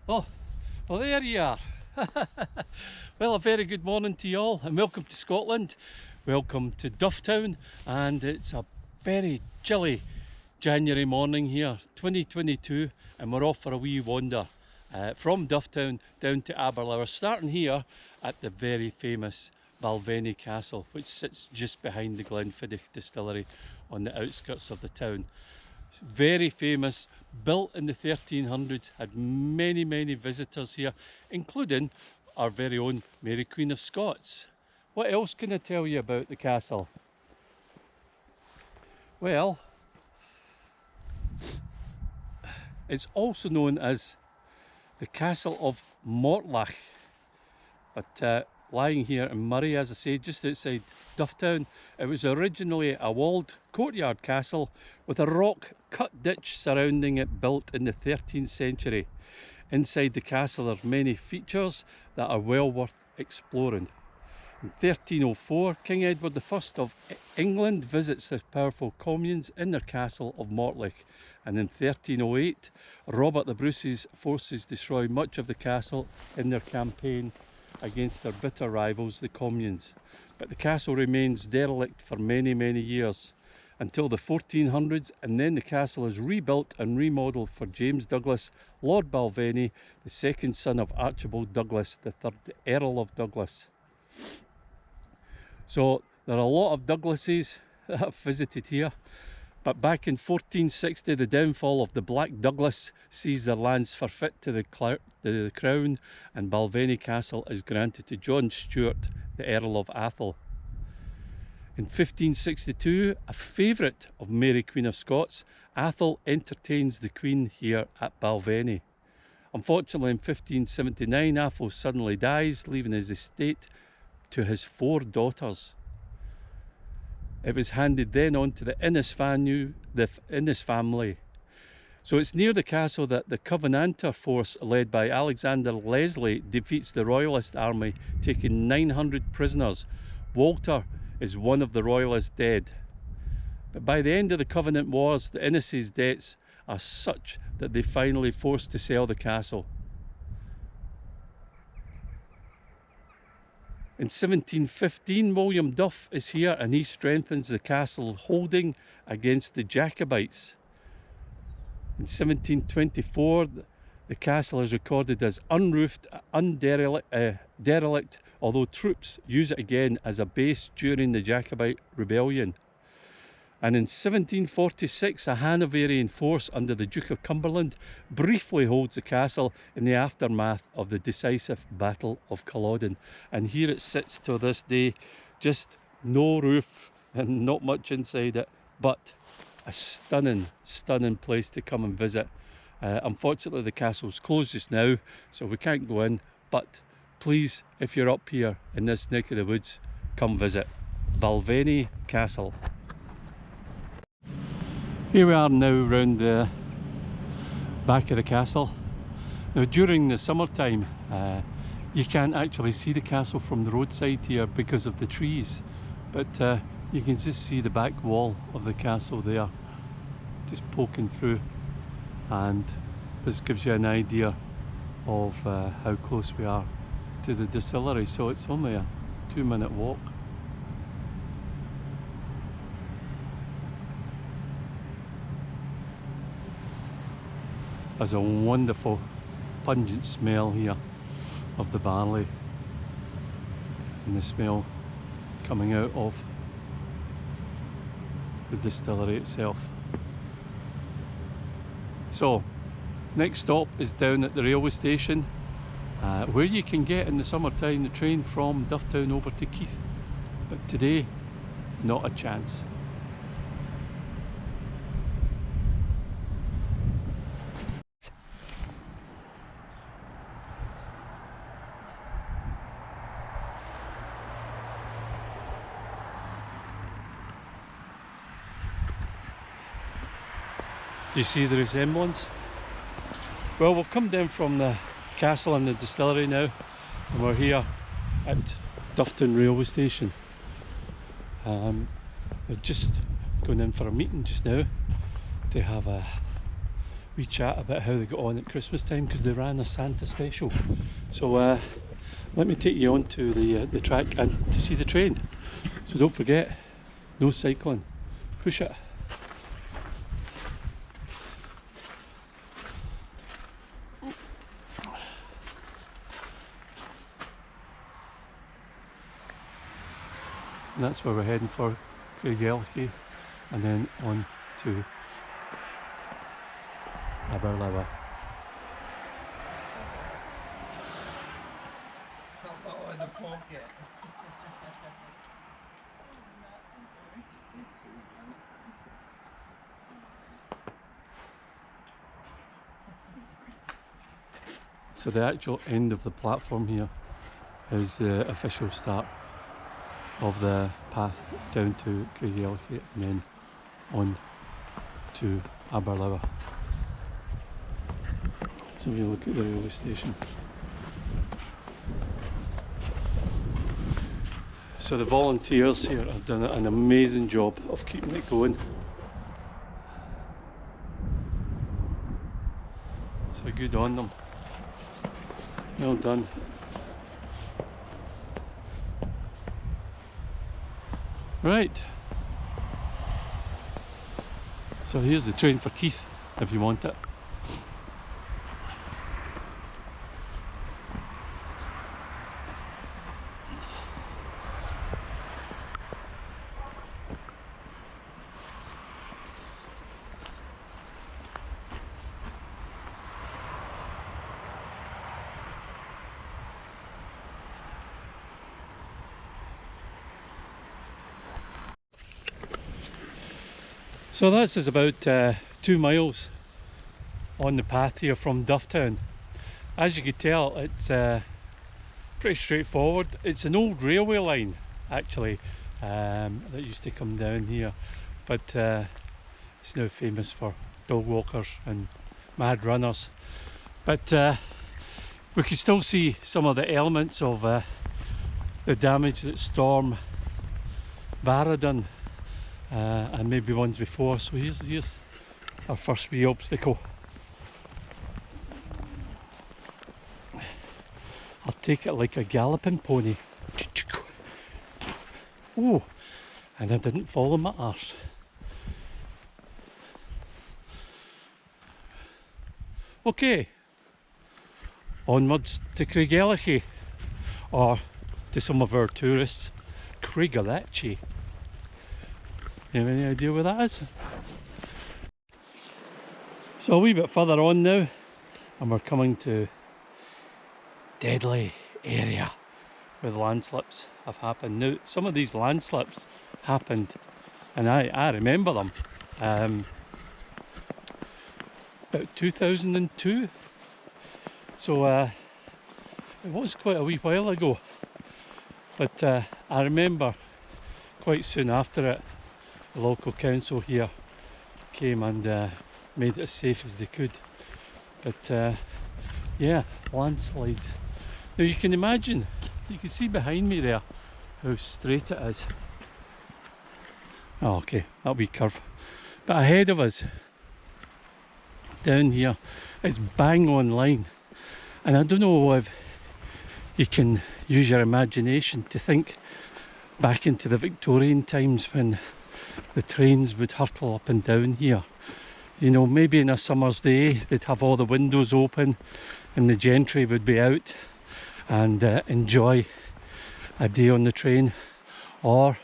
Oh, well, there you are. Well, a very good morning to you all, and welcome to Scotland. Welcome to Dufftown, and it's a very chilly January morning here, 2022, and we're off for a wee wander from Dufftown down to Aberlour, starting here at the very famous Balvenie Castle, which sits just behind the Glenfiddich distillery on the outskirts of the town. Very famous, built in the 1300s, had many visitors here, including our very own Mary Queen of Scots. What else can I tell you about the castle? Well, it's also known as the Castle of Mortlach, but lying here in Murray, as I say, just outside Dufftown. It was originally a walled courtyard castle with a rock cut ditch surrounding it, built in the 13th century. Inside the castle are many features that are well worth exploring. In 1304, King Edward I of England visits the powerful communes in their castle of Mortlach, and in 1308, Robert the Bruce's forces destroy much of the castle in their campaign against their bitter rivals, the communes. But the castle remains derelict for many years until the 1400s, and then the castle is rebuilt and remodelled for James Douglas, Lord Balvenie, the second son of Archibald Douglas, the third Earl of Douglas. So there are a lot of Douglases that have visited here, but back in 1460 the downfall of the Black Douglas sees their lands forfeit to the Crown, and Balvenie Castle is granted to John Stuart, the Earl of Athol. In 1562, a favourite of Mary Queen of Scots, Athol entertains the Queen here at Balvenie. Unfortunately, in 1579, Athol suddenly dies, leaving his estate to his 4 daughters. It was handed then on to the Innes family. So it's near the castle that the Covenanter force led by Alexander Leslie defeats the Royalist army, taking 900 prisoners. Walter is one of the Royalists dead. But by the end of the Covenant Wars, the Innes' debts are such that they finally forced to sell the castle. In 1715, William Duff is here, and he strengthens the castle holding against the Jacobites. In 1724, the castle is recorded as unroofed, derelict, although troops use it again as a base during the Jacobite rebellion. And in 1746, a Hanoverian force under the Duke of Cumberland briefly holds the castle in the aftermath of the decisive Battle of Culloden. And here it sits to this day, just no roof and not much inside it, but a stunning place to come and visit. Unfortunately, the castle's closed just now, so we can't go in, but please, if you're up here in this neck of the woods, come visit Balvenie Castle. Here we are now round the back of the castle. Now during the summertime you can't actually see the castle from the roadside here because of the trees, but you can just see the back wall of the castle there, just poking through, and this gives you an idea of how close we are to the distillery. So it's only a 2-minute walk. There's a wonderful pungent smell here of the barley, and the smell coming out of the distillery itself. So next stop is down at the railway station, where you can get in the summertime the train from Dufftown over to Keith, but today not a chance. Do you see the resemblance? Well, we've come down from the castle and the distillery now, and we're here at Dufftown railway station. We're just going in for a meeting just now to have a wee chat about how they got on at Christmas time, because they ran a Santa special. So let me take you on to the track and to see the train. So don't forget, no cycling. Push it. And that's where we're heading for, Craigellachie, and then on to Aberlour. Oh, in the pocket. So the actual end of the platform here is the official start of the path down to Craigellachie and then on to Aberlour. So we look at the railway station. So the volunteers here have done an amazing job of keeping it going. So good on them. Well done. Right. So here's the train for Keith, if you want it. So this is about 2 miles on the path here from Dufftown. As you can tell, it's pretty straightforward. It's an old railway line actually that used to come down here, but it's now famous for dog walkers and mad runners. But we can still see some of the elements of the damage that Storm Barra done. And maybe ones before. So here's our first wee obstacle. I'll take it like a galloping pony. Oh, and I didn't fall on my arse. Okay, onwards to Craigellachie, or to some of our tourists, Craigellachie. You have any idea where that is? So a wee bit further on now, and we're coming to deadly area where the landslips have happened. Now, some of these landslips happened, and I remember them, about 2002. So it was quite a wee while ago, but I remember quite soon after it, the local council here came and made it as safe as they could. But yeah, landslides. Now you can imagine, you can see behind me there how straight it is. Oh, okay, that wee curve. But ahead of us, down here, it's bang on line. And I don't know if you can use your imagination to think back into the Victorian times when the trains would hurtle up and down here. You know, maybe in a summer's day they'd have all the windows open and the gentry would be out and enjoy a day on the train. Or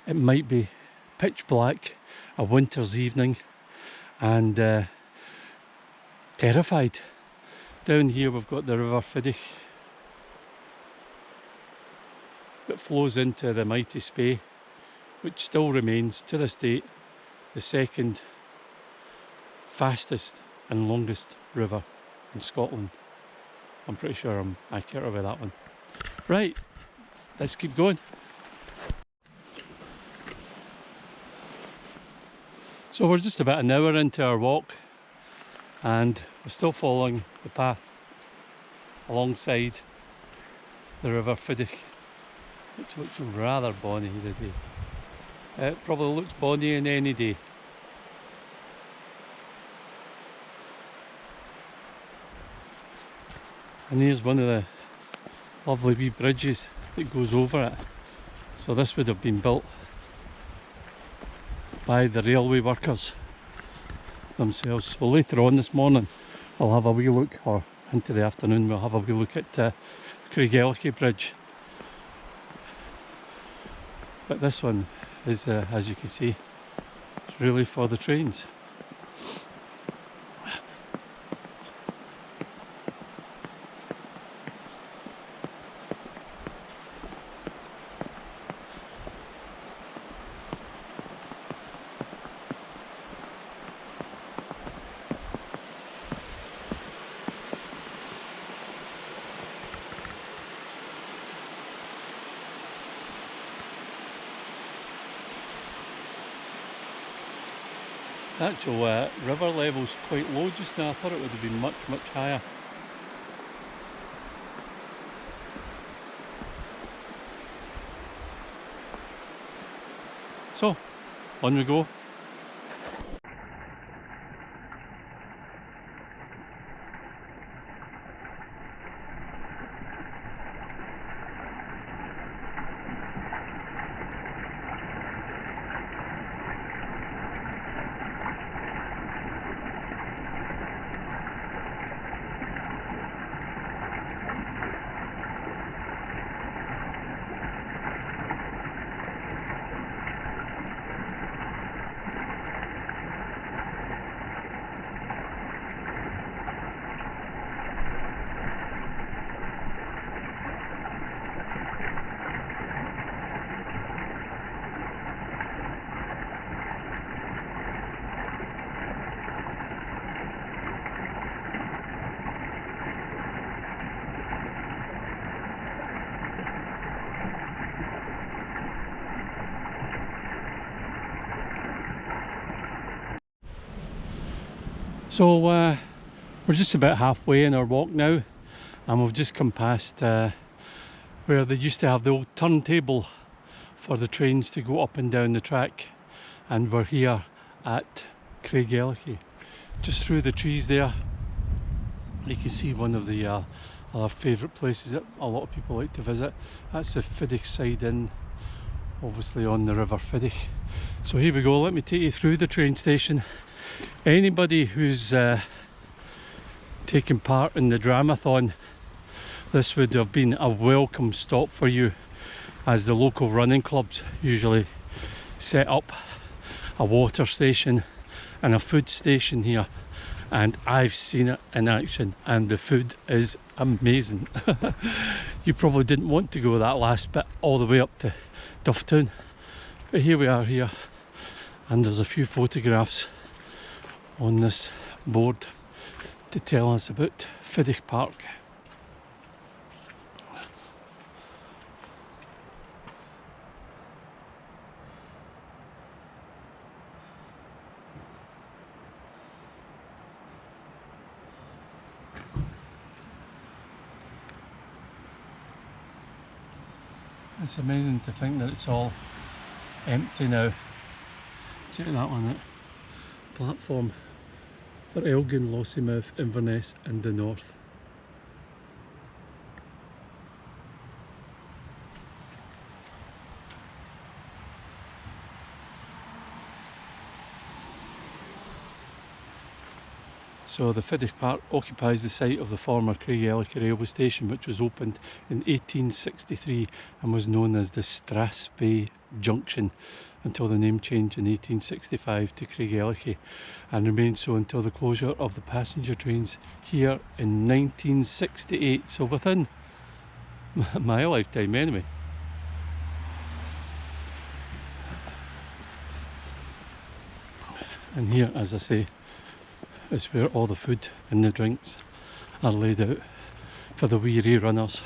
it might be pitch black, a winter's evening, and terrified. Down here we've got the River Fiddich that flows into the mighty Spey, which still remains to this date the second fastest and longest river in Scotland. I'm pretty sure I'm accurate about that one. Right, let's keep going. So we're just about an hour into our walk and we're still following the path alongside the River Fiddich, which looks rather bonny today. It probably looks bonny in any day. And here's one of the lovely wee bridges that goes over it. So this would have been built by the railway workers themselves. Well, later on this morning I'll have a wee look, or into the afternoon we'll have a wee look at Craigellachie Bridge. But this one is, as you can see, really for the trains. The actual river level's quite low just now. I thought it would have been much higher. So, on we go. So we're just about halfway in our walk now, and we've just come past where they used to have the old turntable for the trains to go up and down the track, and we're here at Craigellachie. Just through the trees there you can see one of the other favourite places that a lot of people like to visit. That's the Fiddich side in, obviously on the River Fiddich. So here we go, let me take you through the train station. Anybody who's taken part in the dramathon, this would have been a welcome stop for you, as the local running clubs usually set up a water station and a food station here, and I've seen it in action and the food is amazing. You probably didn't want to go that last bit all the way up to Dufftown, but here we are here, and there's a few photographs on this board to tell us about Fiddich Park. It's amazing to think that it's all empty now. Check that one out. Platform for Elgin, Lossiemouth, Inverness and the North. So the Fiddich Park occupies the site of the former Craigellachie railway station, which was opened in 1863 and was known as the Strathspey Junction until the name changed in 1865 to Craigellachie, and remained so until the closure of the passenger trains here in 1968, so within my lifetime anyway. And here, as I say, is where all the food and the drinks are laid out for the weary runners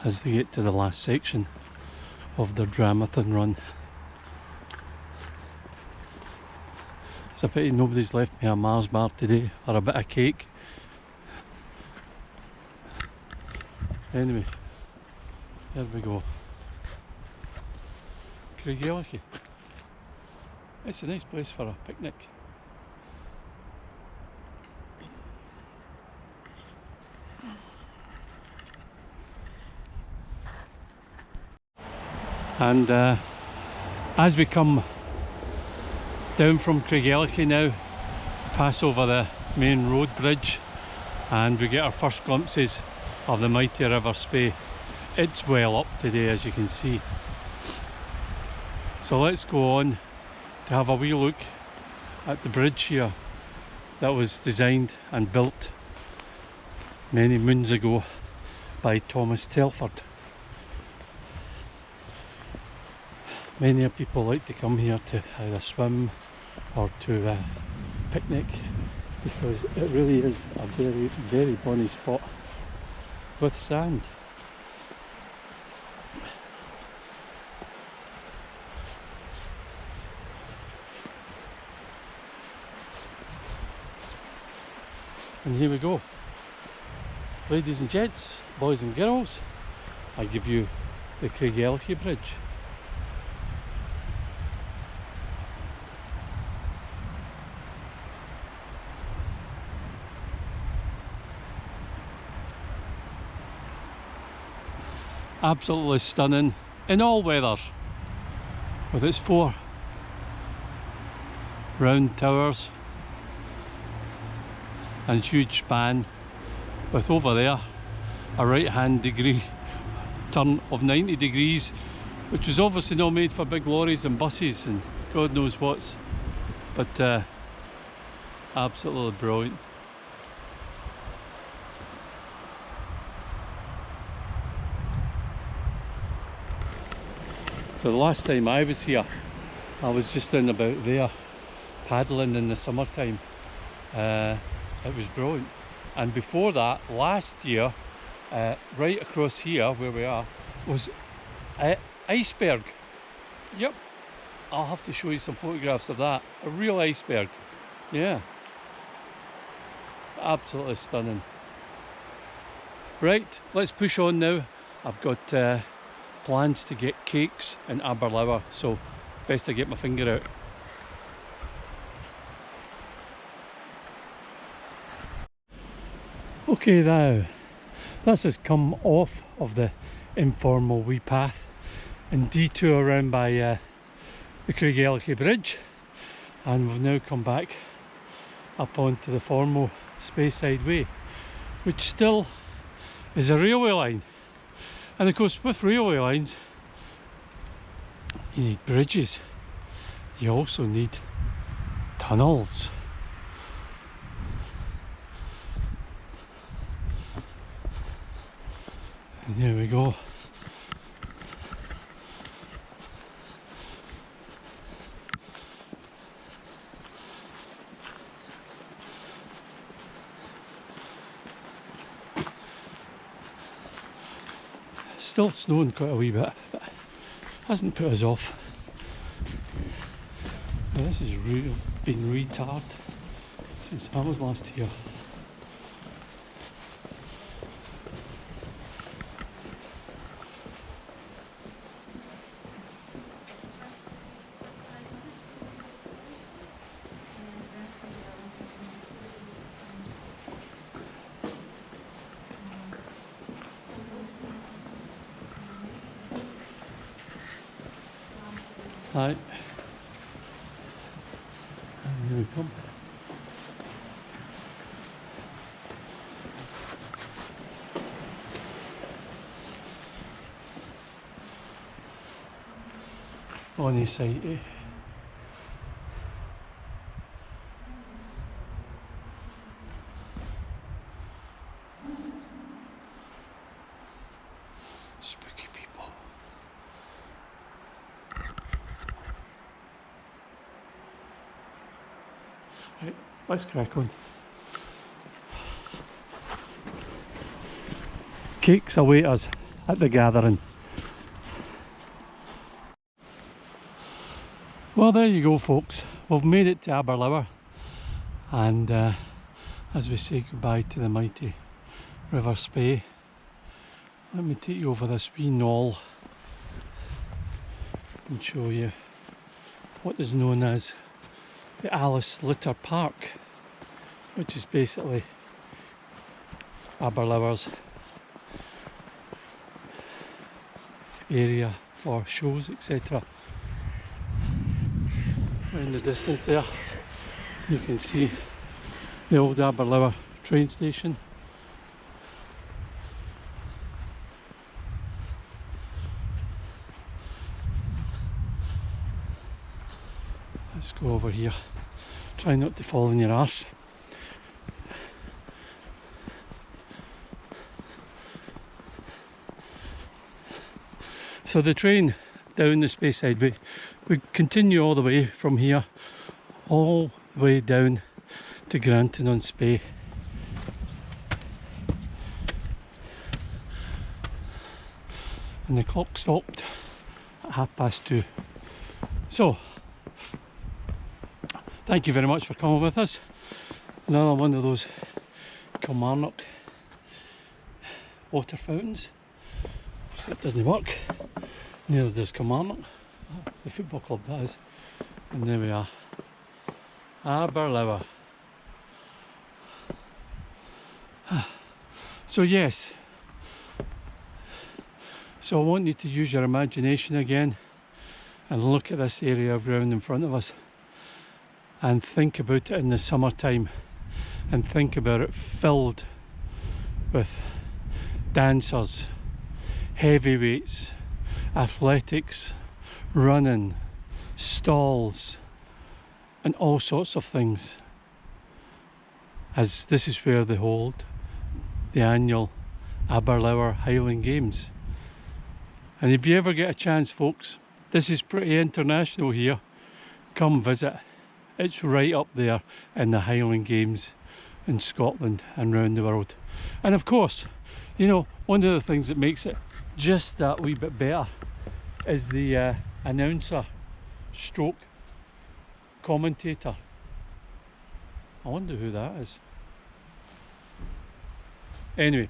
as they get to the last section of their dramathon run. It's a pity nobody's left me a Mars bar today, or a bit of cake. Anyway, there we go. Craigellachie. It's a nice place for a picnic. And as we come down from Craigellachie now, pass over the main road bridge, and we get our first glimpses of the mighty River Spey. It's well up today, as you can see. So let's go on to have a wee look at the bridge here that was designed and built many moons ago by Thomas Telford. Many people like to come here to either swim or to picnic, because it really is a very, very bonny spot with sand. And here we go. Ladies and gents, boys and girls, I give you the Craigellachie Bridge. Absolutely stunning in all weathers, with its 4 round towers and huge span, with over there a right hand degree turn of 90 degrees, which was obviously not made for big lorries and buses and God knows what's, but absolutely brilliant. So the last time I was here, I was just in about there paddling in the summertime. It was brilliant. And before that, last year, right across here where we are, was iceberg. Yep, I'll have to show you some photographs of that. A real iceberg. Yeah, absolutely stunning. Right, let's push on now. I've got plans to get cakes in Aberlour, so best I get my finger out. Okay, now this has come off of the informal wee path and detour around by the Craigellachie Bridge, and we've now come back up onto the formal Speyside Way, which still is a railway line. And of course, with railway lines you need bridges, you also need tunnels. And here we go. Still snowing quite a wee bit, but hasn't put us off. Now this has been retarred since I was last here. Hi. And here we come. On his site, eh? Spooky people. Right, let's crack on. Cakes await us at the gathering. Well, there you go, folks. We've made it to Aberlour, and as we say goodbye to the mighty River Spey, let me take you over this wee knoll and show you what is known as the Alice Litter Park, which is basically Aberlour's area for shows, etc. In the distance there you can see the old Aberlour train station. Let's go over here. Try not to fall in your arse. So the train down the Speyside Way, we continue all the way from here, all the way down to Granton-on-Spey. And the clock stopped at 2:30. So, thank you very much for coming with us. Another one of those Kilmarnock water fountains. It doesn't work. Neither does Kilmarnock, the football club that is. And there we are. Aberlour. So yes. So I want you to use your imagination again and look at this area of ground in front of us and think about it in the summertime, and think about it filled with dancers, heavyweights, athletics, running, stalls, and all sorts of things, as this is where they hold the annual Aberlour Highland Games. And if you ever get a chance, folks, this is pretty international here, come visit. It's right up there in the Highland Games in Scotland and round the world. And of course, you know, one of the things that makes it just that wee bit better is the announcer stroke commentator. I wonder who that is. Anyway,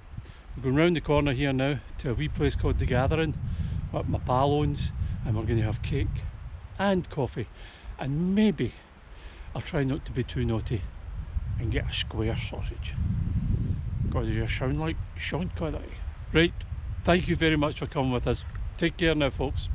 we're going round the corner here now to a wee place called The Gathering, what my pal owns, and we're going to have cake and coffee, and maybe I'll try not to be too naughty and get a square sausage, because you sound like Sean Connery. Right, thank you very much for coming with us. Take care now, folks.